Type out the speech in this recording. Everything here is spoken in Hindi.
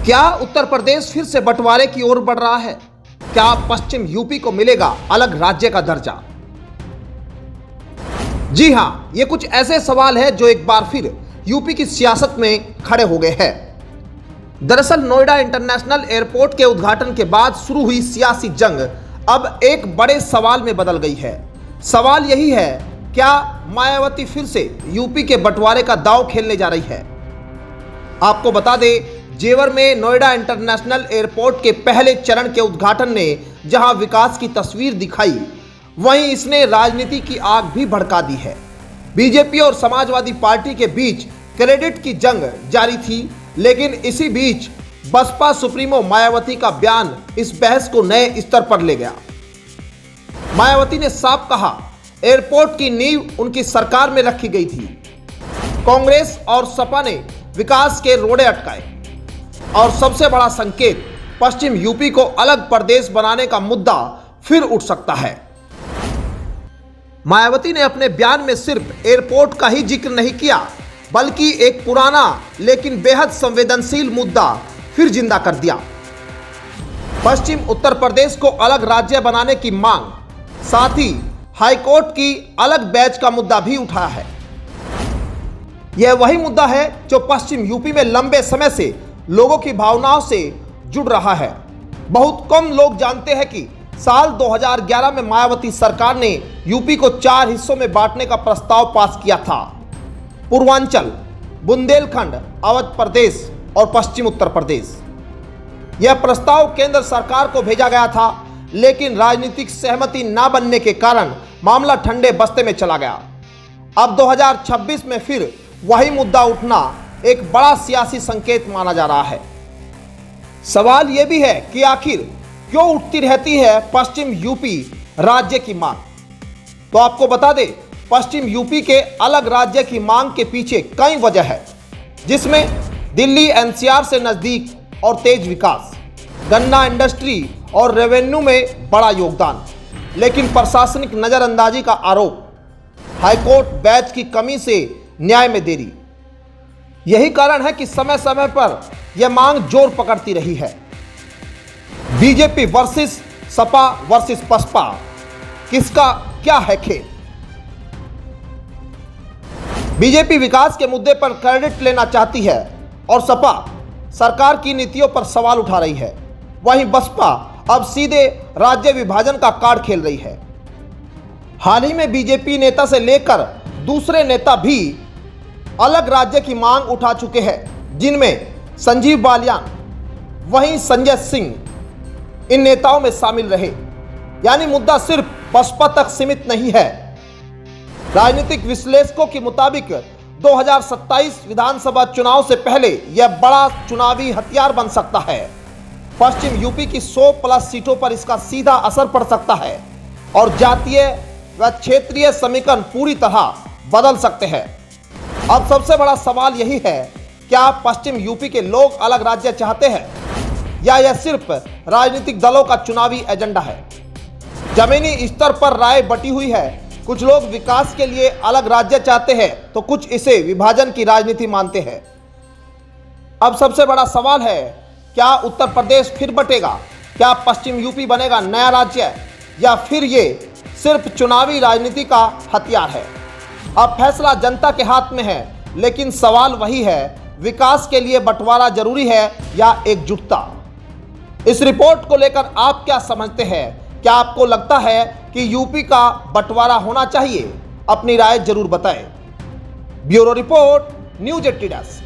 क्या उत्तर प्रदेश फिर से बंटवारे की ओर बढ़ रहा है? क्या पश्चिम यूपी को मिलेगा अलग राज्य का दर्जा? जी हां, ये कुछ ऐसे सवाल है जो एक बार फिर यूपी की सियासत में खड़े हो गए हैं। दरअसल नोएडा इंटरनेशनल एयरपोर्ट के उद्घाटन के बाद शुरू हुई सियासी जंग अब एक बड़े सवाल में बदल गई है। सवाल यही है, क्या मायावती फिर से यूपी के बंटवारे का दांव खेलने जा रही है? आपको बता दें, जेवर में नोएडा इंटरनेशनल एयरपोर्ट के पहले चरण के उद्घाटन ने जहां विकास की तस्वीर दिखाई, वहीं इसने राजनीति की आग भी भड़का दी है। बीजेपी और समाजवादी पार्टी के बीच क्रेडिट की जंग जारी थी, लेकिन इसी बीच बसपा सुप्रीमो मायावती का बयान इस बहस को नए स्तर पर ले गया। मायावती ने साफ कहा, एयरपोर्ट की नींव उनकी सरकार में रखी गई थी। कांग्रेस और सपा ने विकास के रोड़े अटकाए और सबसे बड़ा संकेत, पश्चिम यूपी को अलग प्रदेश बनाने का मुद्दा फिर उठ सकता है। मायावती ने अपने बयान में सिर्फ एयरपोर्ट का ही जिक्र नहीं किया, बल्कि एक पुराना लेकिन बेहद संवेदनशील मुद्दा फिर जिंदा कर दिया। पश्चिम उत्तर प्रदेश को अलग राज्य बनाने की मांग, साथ ही हाईकोर्ट की अलग बेंच का मुद्दा भी उठाया है। यह वही मुद्दा है जो पश्चिम यूपी में लंबे समय से लोगों की भावनाओं से जुड़ रहा है। बहुत कम लोग जानते हैं कि साल 2011 में मायावती सरकार ने यूपी को 4 हिस्सों में बांटने का प्रस्ताव पास किया था। पूर्वांचल, बुंदेलखंड, अवध प्रदेश और पश्चिम उत्तर प्रदेश। यह प्रस्ताव केंद्र सरकार को भेजा गया था, लेकिन राजनीतिक सहमति न बनने के कारण मामला ठंडे बस्ते में चला गया। अब 2026 में फिर वही मुद्दा उठना एक बड़ा सियासी संकेत माना जा रहा है। सवाल यह भी है कि आखिर क्यों उठती रहती है पश्चिम यूपी राज्य की मांग? तो आपको बता दें, पश्चिम यूपी के अलग राज्य की मांग के पीछे कई वजह है, जिसमें दिल्ली एनसीआर से नजदीक और तेज विकास, गन्ना इंडस्ट्री और रेवेन्यू में बड़ा योगदान, लेकिन प्रशासनिक नजरअंदाजी का आरोप, हाईकोर्ट बेंच की कमी से न्याय में देरी। यही कारण है कि समय समय पर यह मांग जोर पकड़ती रही है। BJP versus Sapa versus Baspa, किसका क्या है खेल? बीजेपी विकास के मुद्दे पर क्रेडिट लेना चाहती है और सपा सरकार की नीतियों पर सवाल उठा रही है। वहीं बसपा अब सीधे राज्य विभाजन का कार्ड खेल रही है। हाल ही में बीजेपी नेता से लेकर दूसरे नेता भी अलग राज्य की मांग उठा चुके हैं, जिनमें संजीव बालियान, वहीं संजय सिंह इन नेताओं में शामिल रहे। यानी मुद्दा सिर्फ बसपा तक सीमित नहीं है। राजनीतिक विश्लेषकों के मुताबिक 2027 विधानसभा चुनाव से पहले यह बड़ा चुनावी हथियार बन सकता है। पश्चिम यूपी की 100+ सीटों पर इसका सीधा असर पड़ सकता है और जातीय व क्षेत्रीय समीकरण पूरी तरह बदल सकते हैं। अब सबसे बड़ा सवाल यही है, क्या पश्चिम यूपी के लोग अलग राज्य चाहते हैं या यह सिर्फ राजनीतिक दलों का चुनावी एजेंडा है? जमीनी स्तर पर राय बटी हुई है। कुछ लोग विकास के लिए अलग राज्य चाहते हैं, तो कुछ इसे विभाजन की राजनीति मानते हैं। अब सबसे बड़ा सवाल है, क्या उत्तर प्रदेश फिर बटेगा? क्या पश्चिम यूपी बनेगा नया राज्य, या फिर ये सिर्फ चुनावी राजनीति का हथियार है? अब फैसला जनता के हाथ में है, लेकिन सवाल वही है, विकास के लिए बंटवारा जरूरी है या एकजुटता? इस रिपोर्ट को लेकर आप क्या समझते हैं? क्या आपको लगता है कि यूपी का बंटवारा होना चाहिए? अपनी राय जरूर बताएं। Bureau report, news 80।